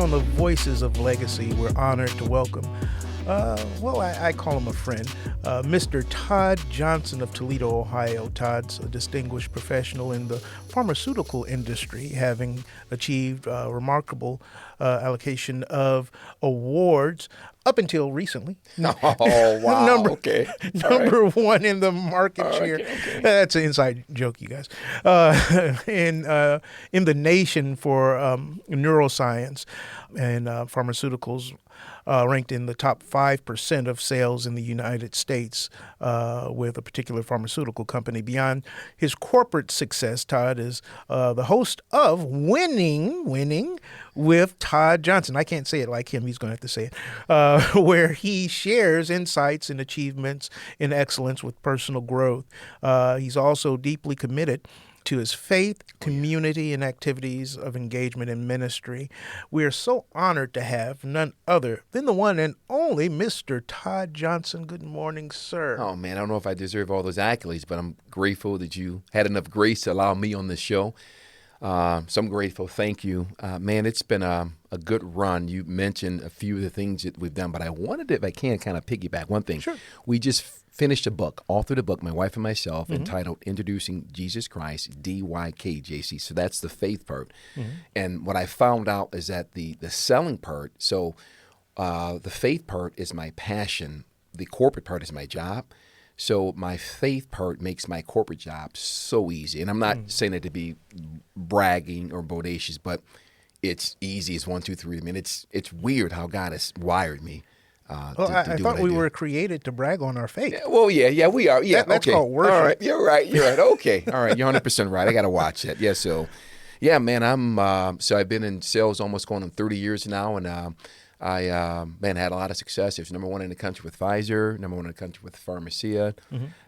on the Voices of Legacy, we're honored to welcome, I call him a friend, Mr. Todd Johnson of Toledo, Ohio. Todd's a distinguished professional in the pharmaceutical industry, having achieved a remarkable allocation of awards up until recently. Oh, wow. Number one in the market share. Okay. That's an inside joke, you guys. In the nation for neuroscience and pharmaceuticals, ranked in the top 5% of sales in the United States with a particular pharmaceutical company. Beyond his corporate success, Todd is the host of Winning with Todd Johnson. I can't say it like him. He's going to have to say it. Where he shares insights and achievements in excellence with personal growth. He's also deeply committed to his faith, community, and activities of engagement in ministry. We are so honored to have none other than the one and only Mr. Todd Johnson. Good morning, sir. Oh, man, I don't know if I deserve all those accolades, but I'm grateful that you had enough grace to allow me on this show. So I'm grateful. Thank you. Man, it's been a good run. You mentioned a few of the things that we've done, but I wanted to, if I can, kind of piggyback one thing. Sure. We just finished a book, authored a book, my wife and myself, entitled Introducing Jesus Christ, DYKJC. So that's the faith part. And what I found out is that the selling part, so the faith part is my passion. The corporate part is my job. So my faith part makes my corporate job so easy. And I'm not saying it to be bragging or bodacious, but it's easy as 1, 2, 3. I mean, it's weird how God has wired me. I thought we were created to brag on our faith. Yeah, we are. Yeah, that's okay. called worship. All right, you're right. Okay, all right, you're 100% right. I got to watch that. Yeah, so, yeah, man, I've been in sales almost going on 30 years now, and I had a lot of success. There's number one in the country with Pfizer, number one in the country with Pharmacia,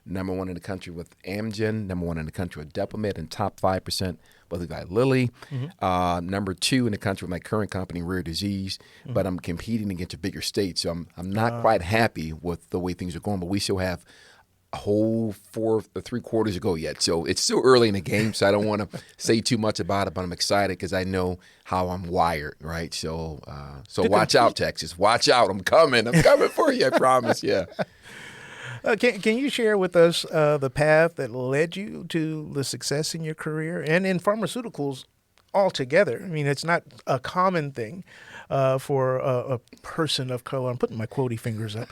number one in the country with Amgen, number one in the country with Depomed, and top 5% with the guy Lilly. Number 2 in the country with my current company, Rare Disease. But I'm competing against a bigger state, so I'm not quite happy with the way things are going. But we still have a whole 4 or 3 quarters to go yet. So it's still early in the game, so I don't want to say too much about it, but I'm excited because I know how I'm wired, right? So watch out, Texas. Watch out. I'm coming for you, I promise, yeah. Can you share with us the path that led you to the success in your career and in pharmaceuticals altogether? I mean, it's not a common thing for a person of color. I'm putting my quotey fingers up.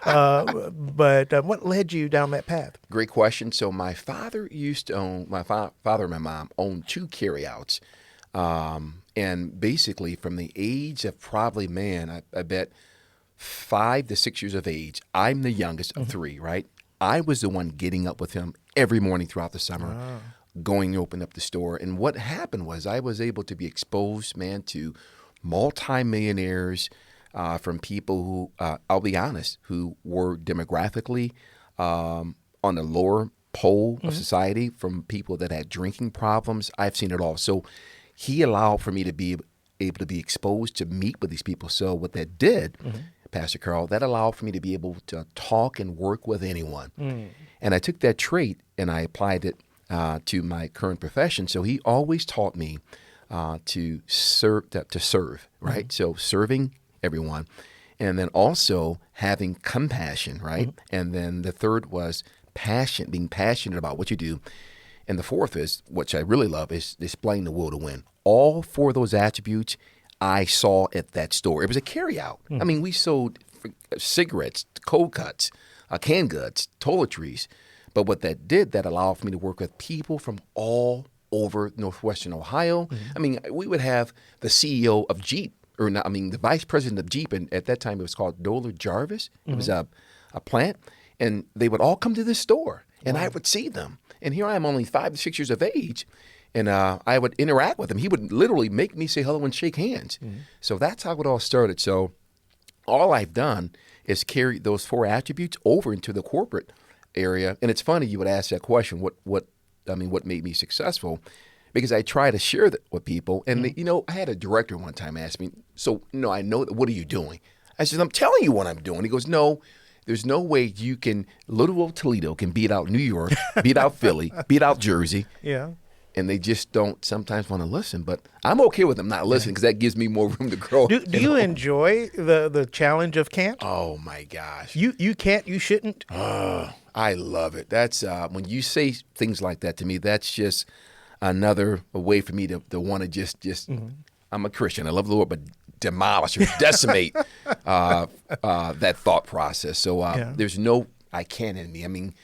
But what led you down that path? Great question. So my father used to own, my father and my mom owned 2 carryouts. And basically from the age of probably, I bet 5 to 6 years of age, I'm the youngest of 3, right? I was the one getting up with him every morning throughout the summer, going to open up the store. And what happened was I was able to be exposed, man, to multimillionaires from people who, I'll be honest, who were demographically on the lower pole of society, from people that had drinking problems. I've seen it all. So he allowed for me to be able to be exposed to meet with these people. So what that did, Pastor Carl, that allowed for me to be able to talk and work with anyone. And I took that trait and I applied it to my current profession. So he always taught me to serve, right? So serving everyone, and then also having compassion, right? And then the third was passion, being passionate about what you do. And the fourth is, which I really love, is displaying the will to win. All 4 of those attributes I saw at that store. It was a carryout. I mean, we sold cigarettes, cold cuts, canned goods, toiletries. But what that did, that allowed for me to work with people from all over Northwestern Ohio. I mean, we would have the CEO of Jeep, the vice president of Jeep, and at that time it was called Doler Jarvis. It was a plant, and they would all come to this store, and I would see them. And here I am, only 5 to 6 years of age, and I would interact with him. He would literally make me say hello and shake hands. So that's how it all started. So all I've done is carry those 4 attributes over into the corporate area. And it's funny you would ask that question, what made me successful? Because I try to share that with people. And, I had a director one time ask me, I know that, what are you doing? I said, I'm telling you what I'm doing. He goes, no, there's no way you can, little old Toledo can beat out New York, beat out Philly, beat out Jersey. Yeah. and they just don't sometimes want to listen. But I'm okay with them not listening because that gives me more room to grow. Do you enjoy the challenge of can't? Oh my gosh. You can't, you shouldn't. I love it. That's when you say things like that to me, that's just another way for me to want to just I'm a Christian. I love the Lord, but demolish or decimate that thought process. So there's no I can't in me. I mean,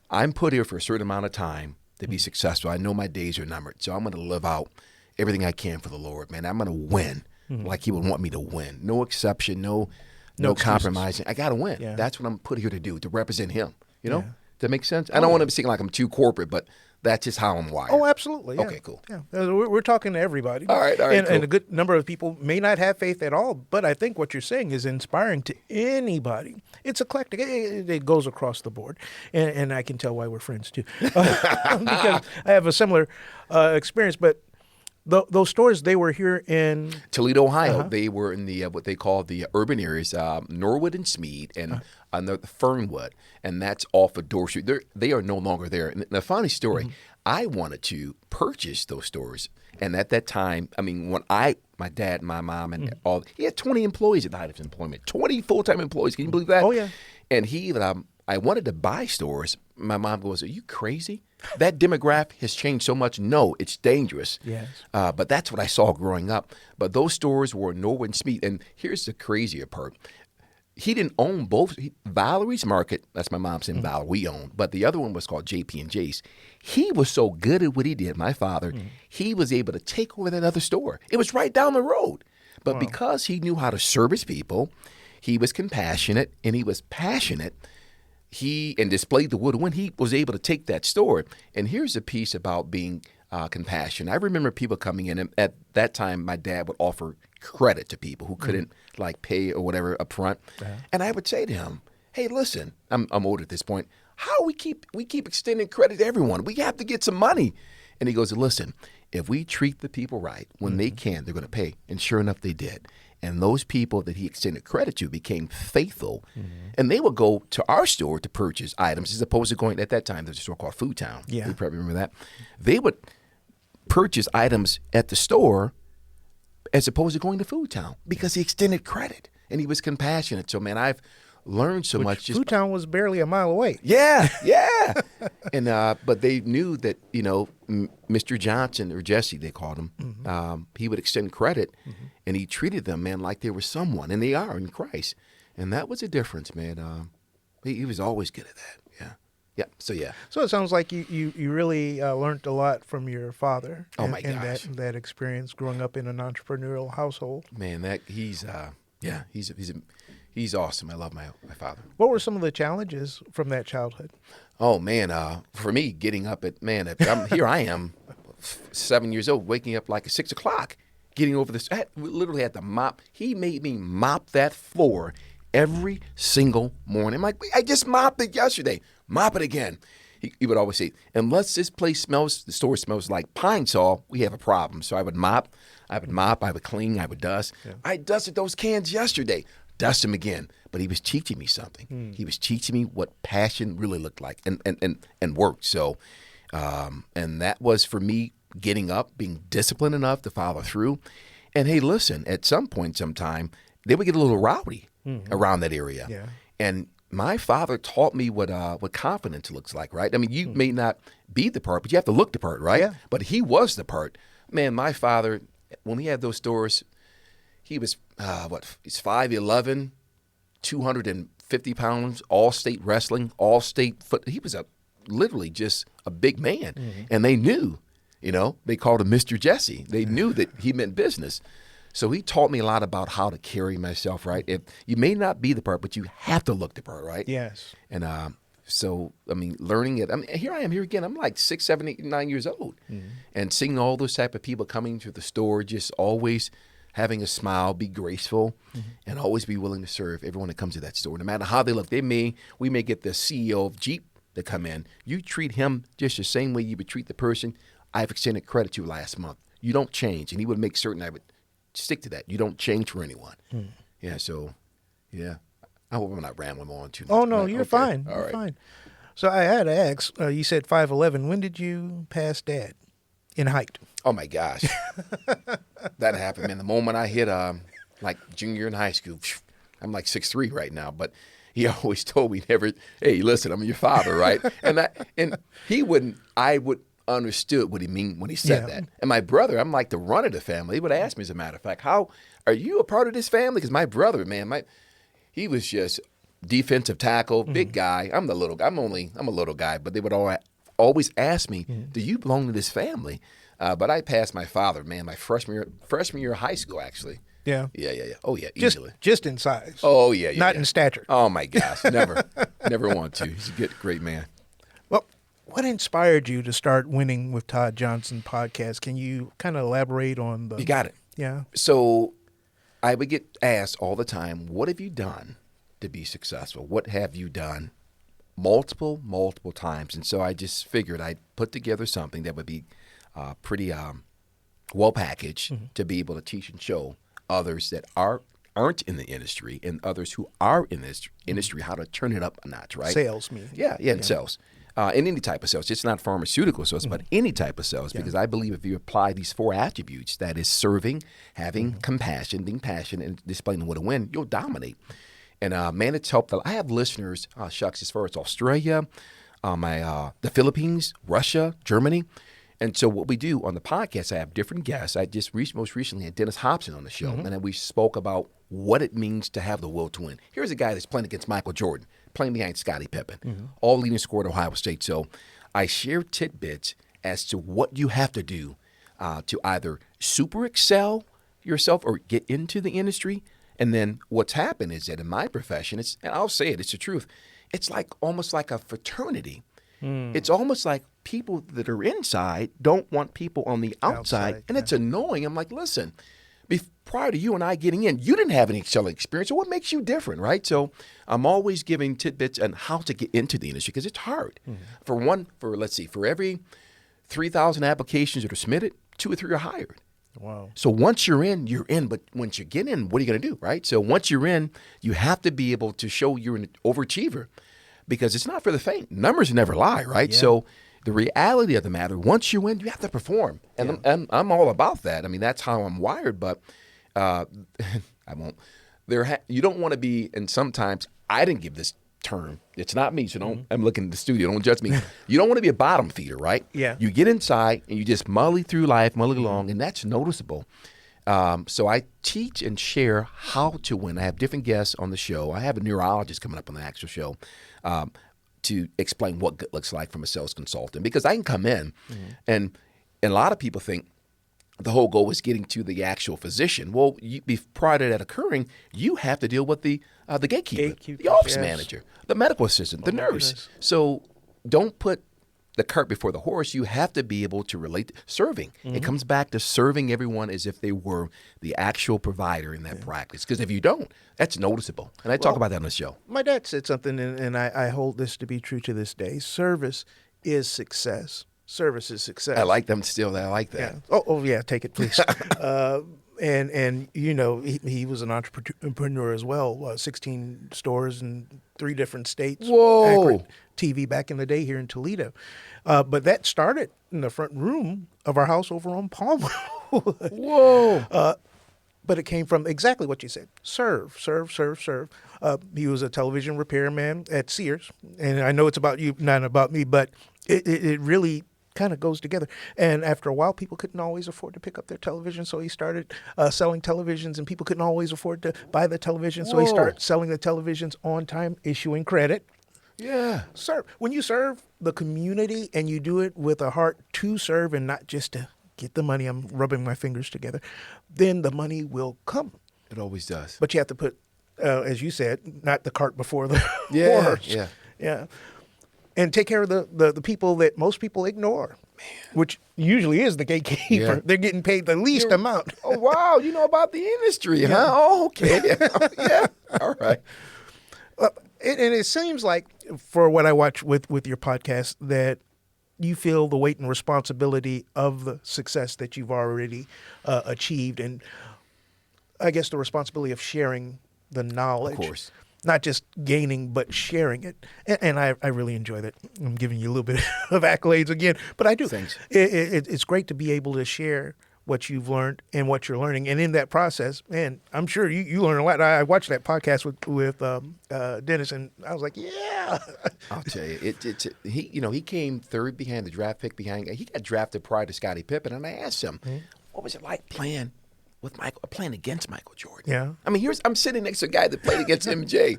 I'm put here for a certain amount of time to be successful. I know my days are numbered, so I'm going to live out everything I can for the Lord, man. I'm going to win like He would want me to win. No exception, no compromising. I got to win. Yeah. That's what I'm put here to do, to represent Him. You know, does that make sense? I don't want to seem like I'm too corporate, but that's just how I'm wired. Oh, absolutely. Yeah. Okay, cool. Yeah, we're talking to everybody. All right, and, cool. and a good number of people may not have faith at all, but I think what you're saying is inspiring to anybody. It's eclectic. It goes across the board, and I can tell why we're friends too, because I have a similar experience. But those stores, they were here in Toledo, Ohio. They were in the what they call the urban areas, Norwood and Smead, and the Fernwood, and that's off of Dorr Street. They are no longer there. And the funny story, I wanted to purchase those stores, and at that time, I mean, when my dad, my mom, and he had 20 employees at the height of his employment, 20 full-time employees. Can you believe that? Oh, yeah. And I wanted to buy stores. My mom goes, "Are you crazy? That demographic has changed so much. No, it's dangerous." Yes. But that's what I saw growing up. But those stores were Norwood and Smead. And here's the crazier part. He didn't own both. Valerie's Market, that's my mom's in Valerie, we owned. But the other one was called JP&J's. He was so good at what he did, my father, he was able to take over that other store. It was right down the road. But because he knew how to service people, he was compassionate and he was passionate. And displayed the will to win. He was able to take that store. And here's the piece about being compassionate. I remember people coming in, and at that time, my dad would offer credit to people who couldn't pay or whatever up front. And I would say to him, "Hey, listen, I'm older at this point. How we keep extending credit to everyone? We have to get some money." And he goes, "Listen, if we treat the people right, when they can, they're going to pay." And sure enough, they did. And those people that he extended credit to became faithful. And they would go to our store to purchase items as opposed to going, at that time, there's a store called Food Town. Yeah. You probably remember that. They would purchase items at the store as opposed to going to Food Town because he extended credit and he was compassionate. So, man, I've learned so much. Food Town was barely a mile away. Yeah. And but they knew that, Mr. Johnson, or Jesse, they called him, he would extend credit, and he treated them, man, like they were someone, and they are in Christ. And that was a difference, man. He was always good at that. Yeah. So it sounds like you really learned a lot from your father. Oh, my gosh. And that experience growing up in an entrepreneurial household. Man, he's awesome. I love my father. What were some of the challenges from that childhood? Oh, man, for me, getting up here I am, 7 years old, waking up like at 6 o'clock, getting over this. We literally had to mop. He made me mop that floor every single morning. I'm like, I just mopped it yesterday. Mop it again. He would always say, unless the store smells like pine saw, we have a problem. So I would mop, I would clean, I would dust. Yeah. I dusted those cans yesterday. Dust them again. But he was teaching me something. He was teaching me what passion really looked like and worked. So, and that was for me getting up, being disciplined enough to follow through. And hey, listen, at some point, sometime, they would get a little rowdy around that area. Yeah. And my father taught me what confidence looks like, right? I mean, you may not be the part, but you have to look the part, right? Yeah. But he was the part. Man, my father, when we had those stores, he was, he's 5'11", 250 pounds, all-state wrestling, all-state foot. He was literally just a big man. And they knew, they called him Mr. Jesse. They knew that he meant business. So he taught me a lot about how to carry myself, right? If you may not be the part, but you have to look the part, right? Yes. And so, I mean, learning it. I mean, here I am here again. I'm like 6, 7, 8, 9 years old. And seeing all those type of people coming to the store, just always having a smile, be graceful, and always be willing to serve everyone that comes to that store. No matter how they look, we may get the CEO of Jeep to come in. You treat him just the same way you would treat the person I've extended credit to last month. You don't change. And he would make certain I would stick to that. You don't change for anyone. Yeah, so, yeah. I hope I'm not rambling on too much. Oh, no, you're fine. All You're right. fine. So I had to ask, you said 5'11". When did you pass Dad? in height? Oh my gosh, that happened, man. The moment I hit like junior in high school, I'm like 6'3" right now. But he always told me never. Hey, listen, I'm your father, right? And he wouldn't. I would understood what he mean when he said that. And my brother, I'm like the run of the family. He would ask me, as a matter of fact, how are you a part of this family? Because my brother, man, he was just defensive tackle, big guy. I'm a little guy, but they would always ask me, do you belong to this family? But I passed my father, man, my freshman year of high school, actually. Yeah. Yeah. Oh, yeah, easily. Just in size. Oh, yeah. Not in stature. Oh, my gosh. Never want to. He's a great man. Well, what inspired you to start Winning with Todd Johnson podcast? Can you kind of elaborate on the... You got it. Yeah. So I would get asked all the time, what have you done to be successful? What have you done? Multiple times. And so I just figured I'd put together something that would be pretty well packaged to be able to teach and show others that aren't in the industry and others who are in this industry how to turn it up a notch, right? Sales, me. Yeah, in sales. In any type of sales. It's not pharmaceutical sales, but any type of sales, because I believe if you apply these 4 attributes, that is serving, having compassion, being passionate, and displaying what to win, you'll dominate. And man, it's helped. I have listeners, as far as Australia, the Philippines, Russia, Germany. And so what we do on the podcast, I have different guests. I just most recently had Dennis Hobson on the show, and then we spoke about what it means to have the will to win. Here's a guy that's playing against Michael Jordan, playing behind Scottie Pippen, all leading scorer at Ohio State. So I share tidbits as to what you have to do to either super excel yourself or get into the industry. And then what's happened is that in my profession, and I'll say it's the truth, it's almost like a fraternity. It's almost like people that are inside don't want people on the outside, and it's annoying. I'm like, listen, prior to you and I getting in, you didn't have any selling experience, so what makes you different, right? So I'm always giving tidbits on how to get into the industry because it's hard. For every 3,000 applications that are submitted, 2 or 3 are hired. Wow. So once you're in, you're in. But once you get in, what are you going to do, right? So once you're in, you have to be able to show you're an overachiever because it's not for the faint. Numbers never lie, right? Yeah. So the reality of the matter, once you win, you have to perform. And I'm all about that. I mean, that's how I'm wired, but I won't. You don't want to be, and sometimes I didn't give this term. It's not me, so I'm looking at the studio. Don't judge me. You don't want to be a bottom feeder, right? Yeah. You get inside and you just muddle through life, muddle along, and that's noticeable. So I teach and share how to win. I have different guests on the show. I have a neurologist coming up on the actual show to explain what good looks like from a sales consultant, because I can come in and a lot of people think the whole goal is getting to the actual physician. Well, prior to that occurring, you have to deal with the gatekeeper, the office manager, the medical assistant, the nurse. So don't put the cart before the horse. You have to be able to relate to serving. It comes back to serving everyone as if they were the actual provider in that practice. Because if you don't, that's noticeable. And I talk about that on the show. My dad said something, and I hold this to be true to this day. Service is success. Service is success. I like them still. I like that. Yeah. Oh yeah, take it, please. And you know, he was an entrepreneur as well. 16 stores in 3 different states. Whoa. Accurate TV back in the day here in Toledo. But that started in the front room of our house over on Palmer. Whoa. But it came from exactly what you said. Serve. He was a television repairman at Sears. And I know it's about you, not about me, but it really kind of goes together. And after a while, people couldn't always afford to pick up their television, so he started selling televisions, and people couldn't always afford to buy the television, so he started selling the televisions on time, issuing credit. Yeah. Serve. When you serve the community and you do it with a heart to serve and not just to get the money, I'm rubbing my fingers together, then the money will come. It always does. But you have to put, as you said, not the cart before the horse. Yeah. And take care of the people that most people ignore, which usually is the gatekeeper. Yeah. They're getting paid the least amount. Oh, wow. You know about the industry, huh? Oh, okay. Yeah. All right. And it seems like, for what I watch with your podcast, that you feel the weight and responsibility of the success that you've already achieved, and I guess the responsibility of sharing the knowledge. Of course. not just gaining, but sharing it. And I really enjoy that. I'm giving you a little bit of accolades again, but I do. Thanks. It's great to be able to share what you've learned and what you're learning. And in that process, man, I'm sure you learn a lot. I watched that podcast with Dennis, and I was like, yeah. I'll tell you, he came third behind the draft pick he got drafted prior to Scottie Pippen, and I asked him, what was it like playing against Michael Jordan? Yeah. I mean, I'm sitting next to a guy that played against MJ.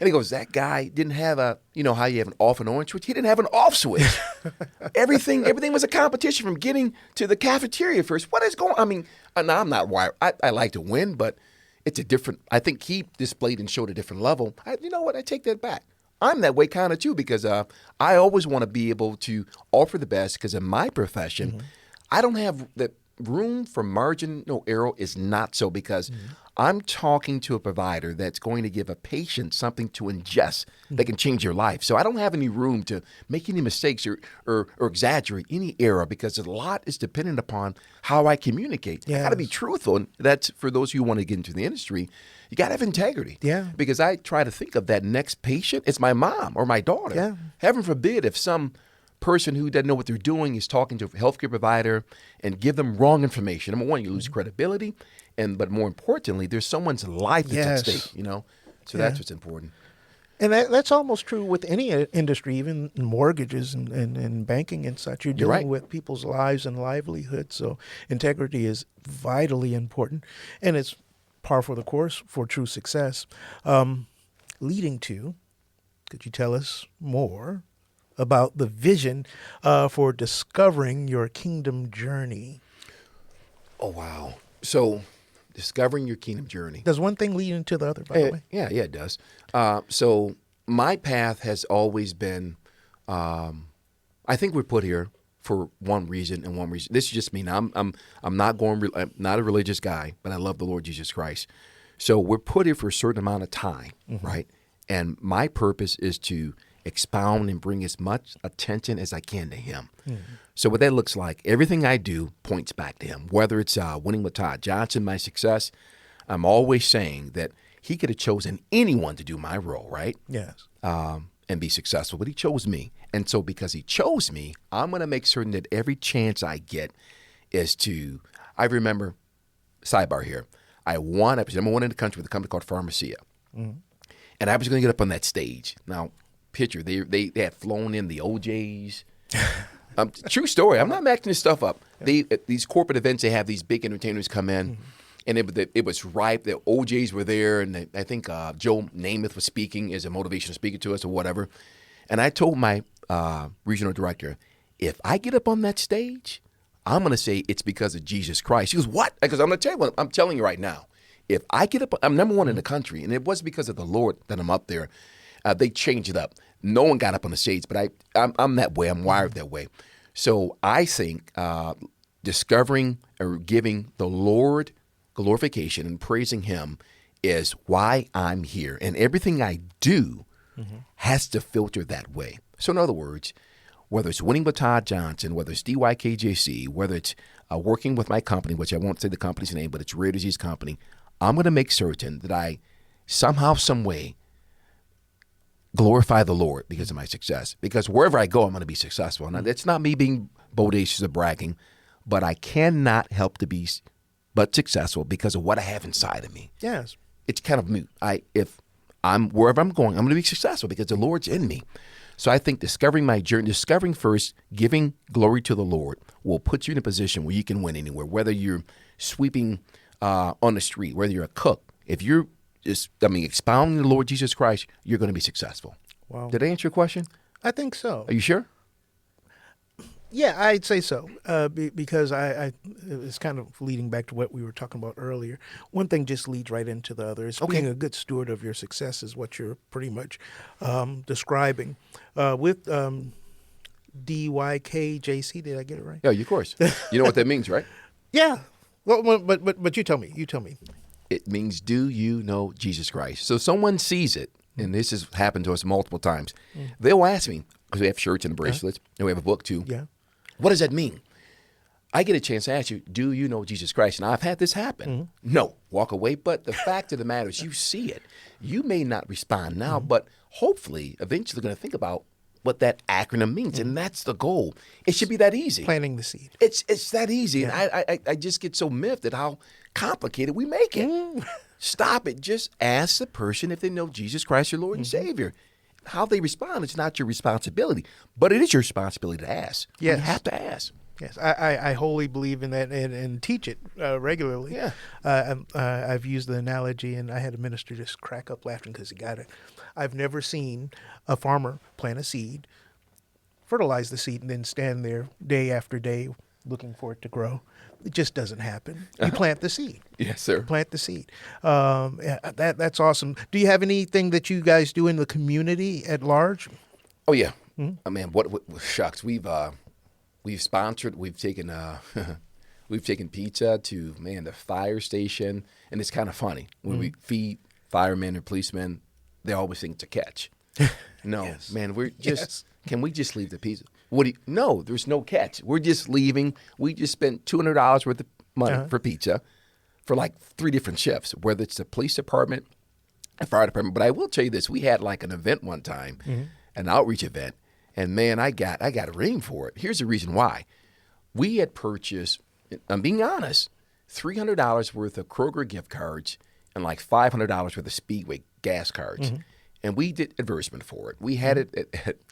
And he goes, that guy didn't have how you have an off and on switch? He didn't have an off switch. Everything was a competition from getting to the cafeteria first. What is going on? I mean, now I'm not wired. I like to win, but it's a different, I think he displayed and showed a different level. You know what? I take that back. I'm that way kind of too, because I always want to be able to offer the best, because in my profession, I don't have the room for marginal error is not so, because I'm talking to a provider that's going to give a patient something to ingest that can change your life. So I don't have any room to make any mistakes or exaggerate any error, because a lot is dependent upon how I communicate. Yes. I got to be truthful. And that's for those who want to get into the industry. You got to have integrity. Yeah. Because I try to think of that next patient. It's my mom or my daughter. Yeah. Heaven forbid if some person who doesn't know what they're doing is talking to a healthcare provider and give them wrong information. Number one, you lose credibility, but more importantly, there's someone's life that's at stake. So that's what's important. And that's almost true with any industry, even mortgages and banking and such. You're dealing with people's lives and livelihoods. So integrity is vitally important, and it's par for the course for true success. Leading to, could you tell us more about the vision for discovering your kingdom journey? Oh, wow. So discovering your kingdom journey. Does one thing lead into the other, by the way? Yeah, it does. So my path has always been, I think we're put here for one reason and one reason. This is just me. Now, I'm not I'm not a religious guy, but I love the Lord Jesus Christ. So we're put here for a certain amount of time, right? And my purpose is to expound and bring as much attention as I can to him. So what that looks like, everything I do points back to him. Whether it's winning with Todd Johnson, my success, I'm always saying that he could have chosen anyone to do my role, right? Yes. And be successful, but he chose me. And so because he chose me, I'm going to make certain that every chance I get is to, I remember, sidebar here, I won episode number one in the country with a company called Pharmaceutical. And I was going to get up on that stage. Now, picture, they had flown in the OJs. True story. I'm not making this stuff up. These corporate events, they have these big entertainers come in, and it was ripe. The OJs were there, and I think Joe Namath was speaking as a motivational speaker to us or whatever. And I told my regional director, if I get up on that stage, I'm going to say it's because of Jesus Christ. She goes, what? Because I'm going to tell you what, I'm telling you right now. If I get up, I'm number one in the country, and it was because of the Lord that I'm up there. They changed it up. No one got up on the stage, but I'm that way. I'm wired that way. So I think discovering or giving the Lord glorification and praising him is why I'm here. And everything I do has to filter that way. So in other words, whether it's winning with Todd Johnson, whether it's DYKJC, whether it's working with my company, which I won't say the company's name, but it's a rare disease company, I'm going to make certain that I somehow, some way glorify the Lord because of my success. Because wherever I go, I'm going to be successful. Now, it's not me being bodacious or bragging, but I cannot help to be but successful because of what I have inside of me. Yes. It's kind of moot. If I'm wherever I'm going, I'm going to be successful because the Lord's in me. So I think discovering my journey, discovering first, giving glory to the Lord will put you in a position where you can win anywhere, whether you're sweeping on the street, whether you're a cook. If you're expounding the Lord Jesus Christ, you're going to be successful. Wow. Did I answer your question? I think so. Are you sure? Yeah, I'd say so, because it's kind of leading back to what we were talking about earlier. One thing just leads right into the other. It's being a good steward of your success is what you're pretty much describing. With DYKJC, did I get it right? Yeah, of course. You know what that means, right? Yeah. Well, but you tell me. You tell me. It means, do you know Jesus Christ? So someone sees it, and this has happened to us multiple times. They'll ask me, because we have shirts and bracelets, and we have a book too. Yeah. What does that mean? I get a chance to ask you, do you know Jesus Christ? And I've had this happen. No, walk away. But the fact of the matter is you see it. You may not respond now, but hopefully eventually going to think about what that acronym means. And that's the goal. It should be that easy. Planting the seed. It's that easy. Yeah. And I just get so miffed at how complicated we make it. Stop it. Just ask the person if they know Jesus Christ, your Lord and Savior. How they respond is not your responsibility, but it is your responsibility to ask. Yes. You have to ask. Yes, I wholly believe in that and teach it regularly. Yeah. I've used the analogy, and I had a minister just crack up laughing because he got it. I've never seen a farmer plant a seed, fertilize the seed, and then stand there day after day looking for it to grow. It just doesn't happen. You plant the seed. Yes, sir. Plant the seed. That's awesome. Do you have anything that you guys do in the community at large? Oh, yeah. I mean, what shucks. We've sponsored, we've taken pizza to, the fire station. And it's kind of funny. When we feed firemen or policemen, they always think it's a catch. No, Yes. man, we're just, Yes. can we just leave the pizza? No, there's no catch. We're just leaving. We just spent $200 worth of money for pizza for like 3 different shifts, whether it's the police department, a fire department. But I will tell you this, we had like an event one time, an outreach event. And man, I got a ring for it. Here's the reason why. We had purchased, I'm being honest, $300 worth of Kroger gift cards and like $500 worth of Speedway gas cards. And we did advertisement for it. We had it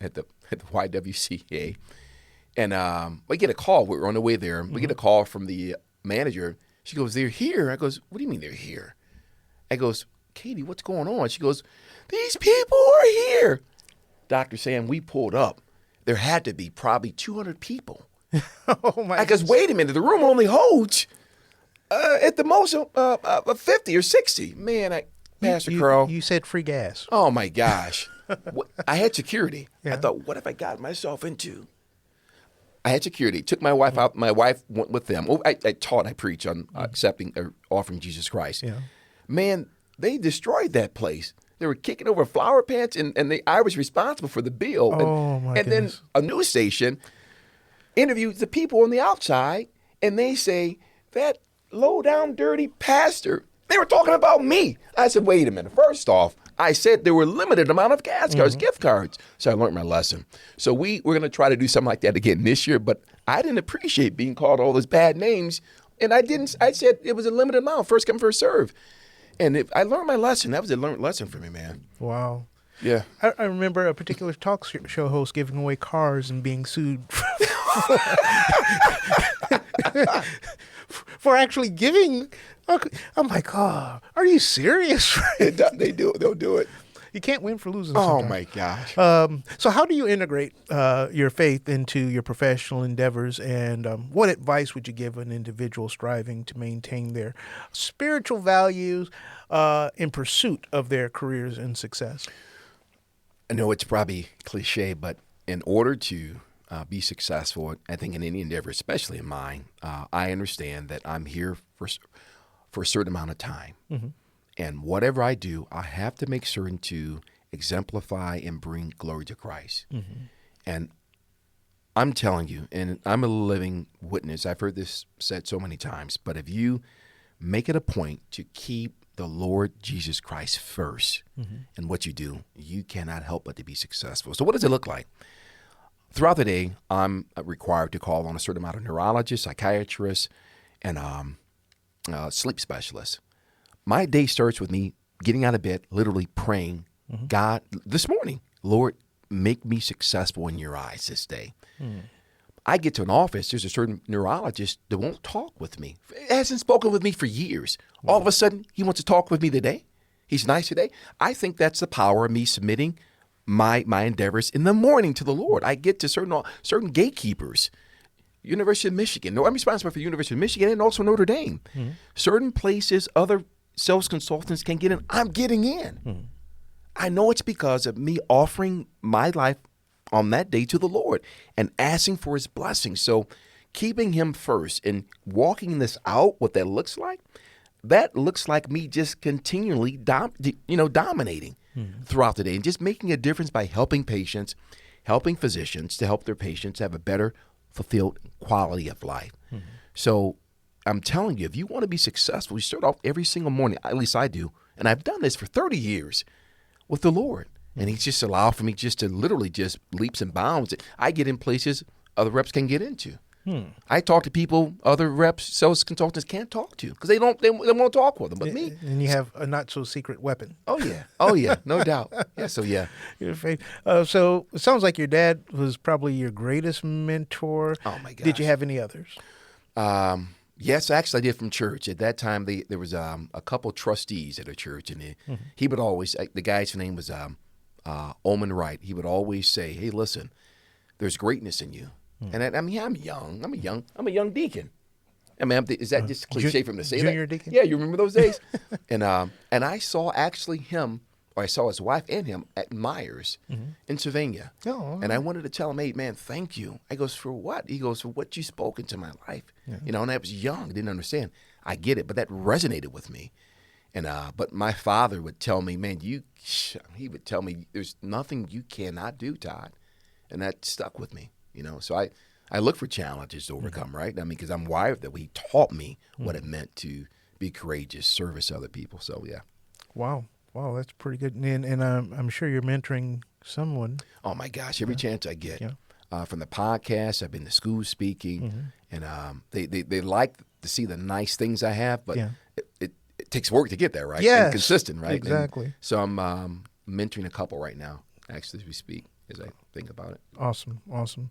at the YWCA. And we get a call. We were on the way there. We get a call from the manager. She goes, "They're here." I goes, "What do you mean they're here?" I goes, "Katie, what's going on?" She goes, "These people are here." Dr. Sam, we pulled up. There had to be probably 200 people. Oh, my I goes, wait a minute, the room only holds at the most 50 or 60. Man, Pastor Carl. You said free gas. Oh, my gosh. I had security. Yeah. I thought, what have I got myself into? I had security. Took my wife out. My wife went with them. I preach on accepting or offering Jesus Christ. Yeah. Man, they destroyed that place. They were kicking over flower pants, and I was responsible for the bill. Oh, my And then goodness. a news station interviews the people on the outside, and they say, that low-down, dirty pastor. They were talking about me. I said, wait a minute. First off, I said there were a limited amount of gas cards, gift cards. So I learned my lesson. So we're going to try to do something like that again this year, but I didn't appreciate being called all those bad names, and I said it was a limited amount, first come, first serve. And I learned my lesson. That was a learned lesson for me, man. Wow. Yeah. I remember a particular talk show host giving away cars and being sued for actually giving. I'm like, oh, are you serious? They do it. They'll do it. You can't win for losing. Oh, sometimes. my gosh. So how do you integrate your faith into your professional endeavors, and what advice would you give an individual striving to maintain their spiritual values in pursuit of their careers and success? I know it's probably cliche, but in order to be successful, I think in any endeavor, especially in mine, I understand that I'm here for a certain amount of time. And whatever I do, I have to make certain to exemplify and bring glory to Christ. And I'm telling you, and I'm a living witness, I've heard this said so many times, but if you make it a point to keep the Lord Jesus Christ first in what you do, you cannot help but to be successful. So what does it look like? Throughout the day, I'm required to call on a certain amount of neurologists, psychiatrists, and sleep specialists. My day starts with me getting out of bed, literally praying, God, this morning, Lord, make me successful in your eyes this day. I get to an office, there's a certain neurologist that won't talk with me. Hasn't spoken with me for years. All of a sudden, he wants to talk with me today. He's nice today. I think that's the power of me submitting my endeavors in the morning to the Lord. I get to certain gatekeepers. University of Michigan. No, I'm responsible for the University of Michigan and also Notre Dame. Certain places, other sales consultants can get in. I'm getting in. I know it's because of me offering my life on that day to the Lord and asking for his blessing. So keeping him first and walking this out, what that looks like me just continually dominating throughout the day and just making a difference by helping patients, helping physicians to help their patients have a better fulfilled quality of life. So I'm telling you, if you want to be successful, you start off every single morning, at least I do, and I've done this for 30 years with the Lord. And he's just allowed for me just to literally just leaps and bounds. I get in places other reps can get into. I talk to people other reps, sales consultants can't talk to because they won't talk with them. But me. And you have a not so secret weapon. Oh, yeah, no doubt. Yeah, so yeah. So it sounds like your dad was probably your greatest mentor. Oh, my gosh. Did you have any others? Yes, actually, I did from church. At that time, there was a couple trustees at a church, and he would always, the guy's name was Oman Wright. He would always say, "Hey, listen, there's greatness in you." And I'm young. I'm a young deacon. I mean, is that just cliche for him to say junior that? Deacon? Yeah, you remember those days? And I saw actually him, or I saw his wife and him at Myers in Sylvania. Oh, and I wanted to tell him, "Hey, man, thank you." I goes, "For what?" He goes, "For what you spoke into my life." You know, and I was young, didn't understand. I get it, but that resonated with me. And but my father would tell me, "Man, he would tell me, there's nothing you cannot do, Todd," and that stuck with me. You know, so I look for challenges to overcome, right? I mean, because I'm wired that way. He taught me what it meant to be courageous, service other people. So yeah. Wow, that's pretty good. And I'm sure you're mentoring someone. Oh my gosh, every chance I get. From the podcast, I've been to school speaking, and they like to see the nice things I have, but it takes work to get there, right? Yes, and consistent, right? Exactly. And so I'm mentoring a couple right now, actually, as we speak, as I think about it. Awesome.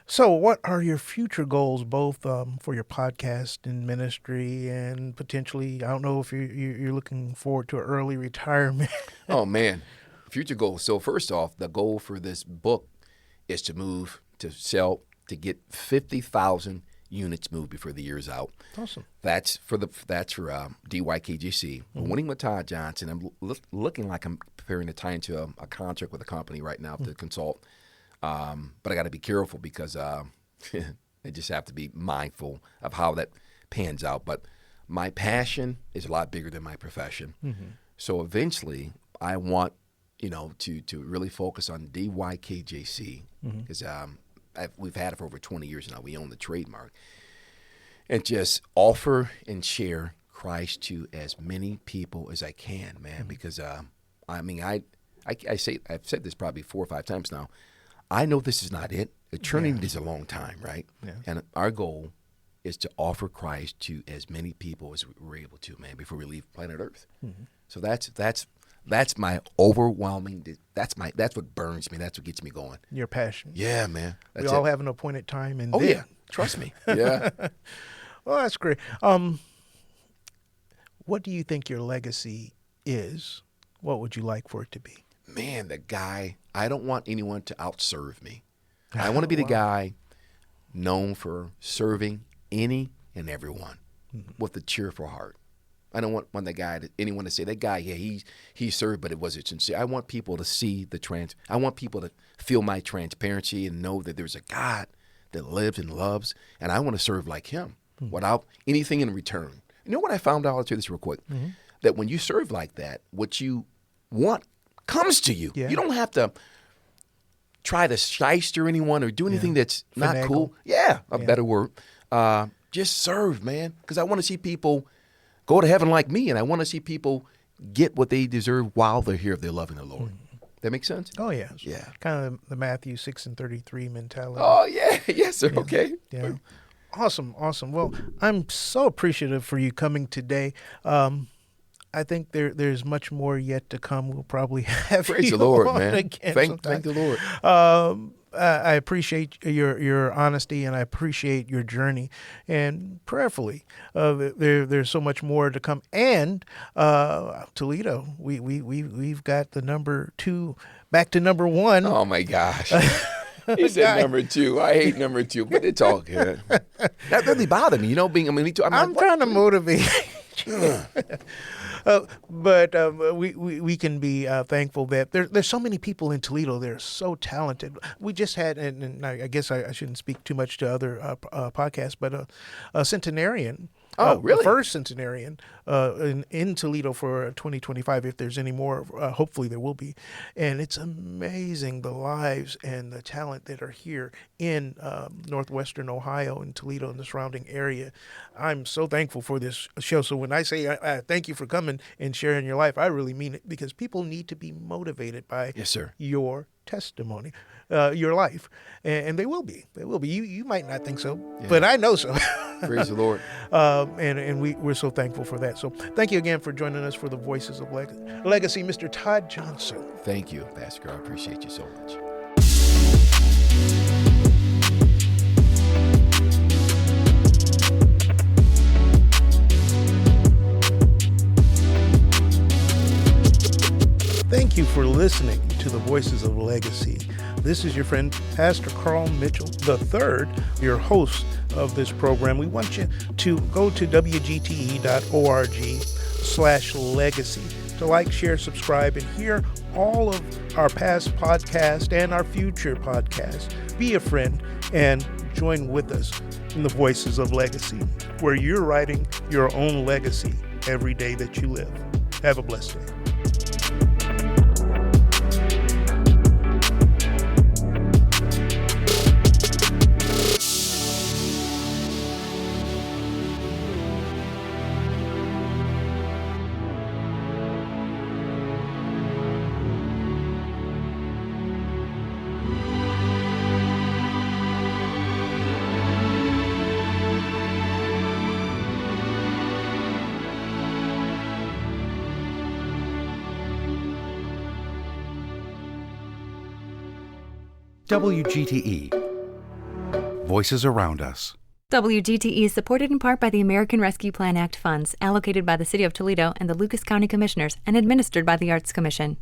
So what are your future goals, both for your podcast and ministry, and potentially, I don't know if you're looking forward to an early retirement? Oh, man. Future goals. So first off, the goal for this book is to get 50,000 units moved before the year's out. Awesome. That's for DYKJC. Winning with Todd Johnson. I'm looking like I'm preparing to tie into a contract with a company right now to consult. But I got to be careful because I just have to be mindful of how that pans out. But my passion is a lot bigger than my profession. So eventually, I want to really focus on DYKJC because we've had it for over 20 years now. We own the trademark. And just offer and share Christ to as many people as I can, man. Because, I've said this probably 4 or 5 times now. I know this is not it. Eternity is a long time, right? Yeah. And our goal is to offer Christ to as many people as we're able to, man, before we leave planet Earth. So that's my overwhelming. That's what burns me. That's what gets me going. Your passion. Yeah, man. We all have an appointed time, and yeah, trust me. Yeah. Well, that's great. What do you think your legacy is? What would you like for it to be? Man, I don't want anyone to outserve me. I want to be the guy known for serving any and everyone with a cheerful heart. I don't want anyone to say that guy, he served, but it wasn't sincere. I want people to see I want people to feel my transparency and know that there's a God that lives and loves, and I want to serve like him without anything in return. You know what I found out? I'll tell you this real quick. That when you serve like that, what you want comes to you. Yeah. You don't have to try to shyster anyone or do anything that's not Finagle. cool. Yeah, a better word. Just serve, man, because I want to see people go to heaven like me, and I want to see people get what they deserve while they're here if they're loving the Lord. That makes sense? Oh, yeah. Yeah. Kind of the Matthew 6:33 mentality. Oh, yeah. Yes, sir. Yeah. Okay. Yeah. Awesome. Well, I'm so appreciative for you coming today. I think there's much more yet to come. We'll probably have Praise you the Lord, on man. again Thank the Lord. I appreciate your honesty, and I appreciate your journey. And prayerfully, there's so much more to come. And Toledo, we've got the number 2 back to number 1. Oh my gosh. He said number 2. I hate number 2, but it's all good. That really bothered me, I'm trying to motivate you. But we can be thankful that there's so many people in Toledo. They're so talented. We just had, and I guess I shouldn't speak too much to other podcasts, but a centenarian Oh, really? The first centenarian in Toledo for 2025, if there's any more. Hopefully there will be. And it's amazing the lives and the talent that are here in northwestern Ohio and Toledo and the surrounding area. I'm so thankful for this show. So when I say thank you for coming and sharing your life, I really mean it, because people need to be motivated by Yes, sir. your testimony, your life, and they will be. They will be. You might not think so, but I know so. Praise the Lord. And we're so thankful for that. So thank you again for joining us for the Voices of Legacy, Mr. Todd Johnson. Thank you, Pastor. I appreciate you so much. Thank you for listening to the Voices of Legacy. This is your friend, Pastor Carl Mitchell III, your host of this program. We want you to go to wgte.org/legacy to like, share, subscribe, and hear all of our past podcasts and our future podcasts. Be a friend and join with us in the Voices of Legacy, where you're writing your own legacy every day that you live. Have a blessed day. WGTE. Voices around us. WGTE is supported in part by the American Rescue Plan Act funds allocated by the City of Toledo and the Lucas County Commissioners and administered by the Arts Commission.